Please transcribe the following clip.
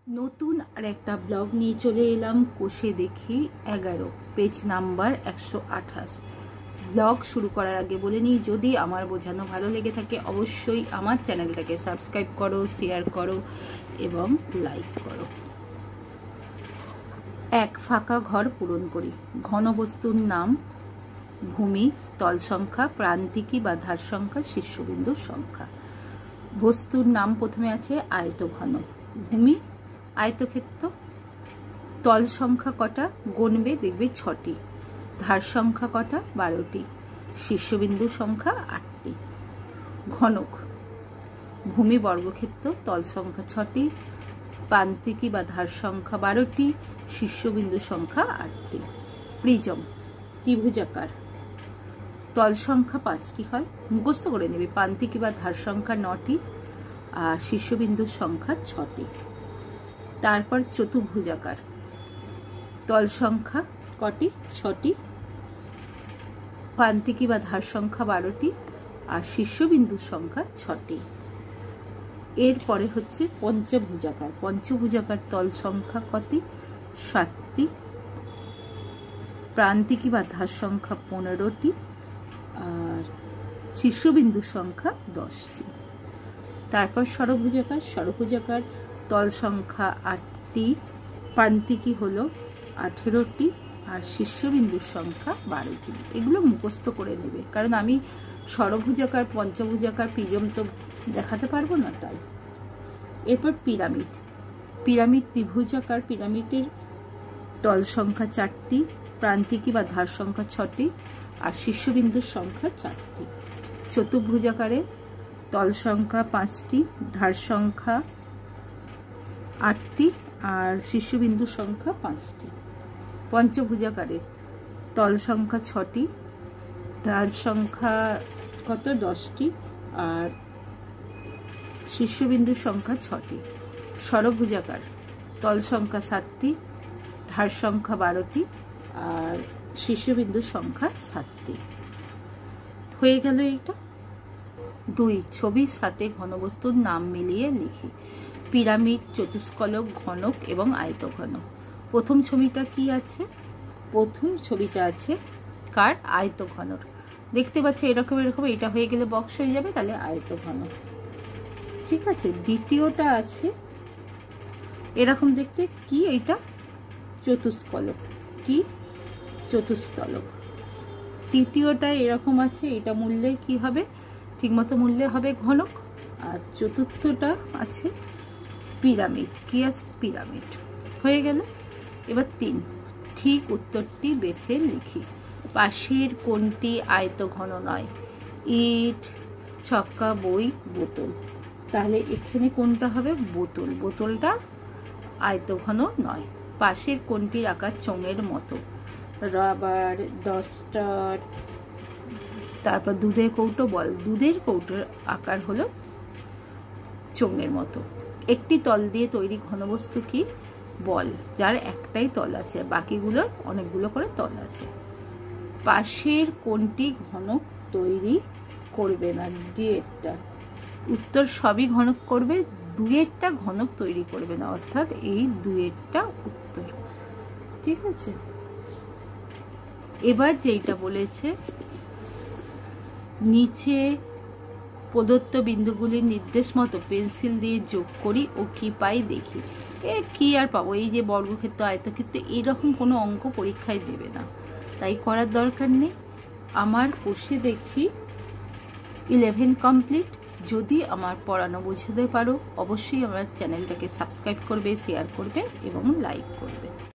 নতুন আর একটা ব্লগ নিয়ে চলে এলাম। কোষে দেখি 11, পেজ নাম্বার 128। ব্লগ শুরু করার আগে বলে নিই, যদি আমার বোঝানো ভালো লেগে থাকে অবশ্যই আমার চ্যানেলটাকে সাবস্ক্রাইব করো, শেয়ার করো এবং লাইক করো। এক ফাঁকা ঘর পূরণ করি। ঘনবস্তুর নাম ভূমি, তল সংখ্যা, প্রান্তিকী বা ধার সংখ্যা, শীর্ষবিন্দুর সংখ্যা। বস্তুর নাম প্রথমে আছে আয়তঘন। ভূমি আয়তক্ষেত্র। তল সংখ্যা কটা গণবে, দেখবে 6টি। ধার সংখ্যা কটা 12টি। শীর্ষবিন্দু সংখ্যা 8টি। ঘনক ভূমি বর্গক্ষেত্র, তল সংখ্যা 6টি, প্রান্তিকী বা ধার সংখ্যা 12টি, শীর্ষবিন্দু সংখ্যা 8টি। প্রিজম ত্রিভুজাকার, তল সংখ্যা 5টি হয়, মুখস্থ করে নেবে। প্রান্তিকী বা ধার সংখ্যা 9টি আর শীর্ষবিন্দুর সংখ্যা 6টি। তারপর চতুর্ভুজাকার, তল সংখ্যা কটি 6টি, প্রান্তিকী বা ধার সংখ্যা 12টি আর শীর্ষবিন্দুর সংখ্যা 6টি। এরপরে হচ্ছে পঞ্চভুজাকার। পঞ্চভুজাকার তল সংখ্যা কটি 7টি, প্রান্তিকী বা ধার সংখ্যা 15টি আর শীর্ষবিন্দুর সংখ্যা 10টি। তারপর ষড়ভুজাকার। ষড়ভুজাকার তল সংখ্যা 8টি, প্রান্তিকী হলো 18টি আর শীর্ষবিন্দুর সংখ্যা 12টি। এগুলো মুখস্থ করে নেবে, কারণ আমি ষড়ভুজাকার, পঞ্চভুজাকার, প্রিজম তো দেখাতে পারবো না, তাই। এরপর পিরামিড। পিরামিড ত্রিভুজাকার। পিরামিডের তল সংখ্যা 4টি, প্রান্তিকী বা ধার সংখ্যা 6টি আর শীর্ষবিন্দুর সংখ্যা 4টি। চতুর্ভুজাকারের তল সংখ্যা 5টি, ধার সংখ্যা 8টি আর শীর্ষবিন্দুর সংখ্যা 5টি। পঞ্চভুজাকারের তল সংখ্যা 6টি, ধার সংখ্যা কত 10টি আর শীর্ষবিন্দুর সংখ্যা 6টি। ষড়ভুজাকার তল সংখ্যা 7টি, ধার সংখ্যা 12টি আর শীর্ষবিন্দুর সংখ্যা 7টি। হয়ে গেল এটা। 2, ছবির সাথে ঘনবস্তুর নাম মিলিয়ে লিখি। পিরামিড, চতুষ্কলক, ঘনক এবং আয়তঘন। প্রথম ছবিটা কি আছে? প্রথম ছবিটা আছে কার? আয়তঘনর। দেখতে পাচ্ছি এরকম এরকম, এটা হয়ে গেলে বক্স হয়ে যাবে, তাহলে আয়তঘন। ঠিক আছে। দ্বিতীয়টা আছে এরকম দেখতে, কি এটা? চতুষ্কলক। কি? চতুস্তলক। তৃতীয়টা এরকম আছে, এটা মূল্যে কি হবে? ঠিকমতো মূল্যে হবে ঘনক। আর চতুর্থটা আছে পিরামিড। কি আছে? পিরামিড। হয়ে গেল। এবার 3, ঠিক উত্তরটি বেছে লিখি। পাশের কোনটি আয়তঘন নয়? ইট, ছক্কা, বই, বোতল। তাহলে এখানে কোনটা হবে? বোতল। বোতলটা আয়তঘন নয়। পাশের কোনটির আকার চোঙের মতো? রাবার, ডাস্টার, তারপর দুধের কৌটো, বল। দুধের কৌটোর আকার হলো চোঙের মতো। একটি তল দিয়ে তৈরি ঘনবস্তু কি? বল, যার একটাই তল আছে, বাকিগুলো অনেকগুলো করে তল আছে। পাশের কোনটি ঘনক তৈরি করবে না? দুয়েরটা। উত্তর সবই ঘনক করবে, দুয়েরটা ঘনক তৈরি করবে না, অর্থাৎ এই দুয়েরটা উত্তর। ঠিক আছে। এবার যেটা বলেছে, নিচে প্রদত্ত বিন্দুগুলির নির্দেশ মতো পেন্সিল দিয়ে যোগ করি ও কি পাই দেখি। কি আর পাবো? এই যে বর্গক্ষেত্র, আয়তক্ষেত্র, এরকম কোনো অঙ্ক পরীক্ষায় দেবে না, তাই করার দরকার নেই। আমার কোষে দেখি 11 কমপ্লিট। যদি আমার পড়ানো বুঝতে পারো অবশ্যই আমার চ্যানেলটাকে সাবস্ক্রাইব করবে, শেয়ার করবে এবং লাইক করবে।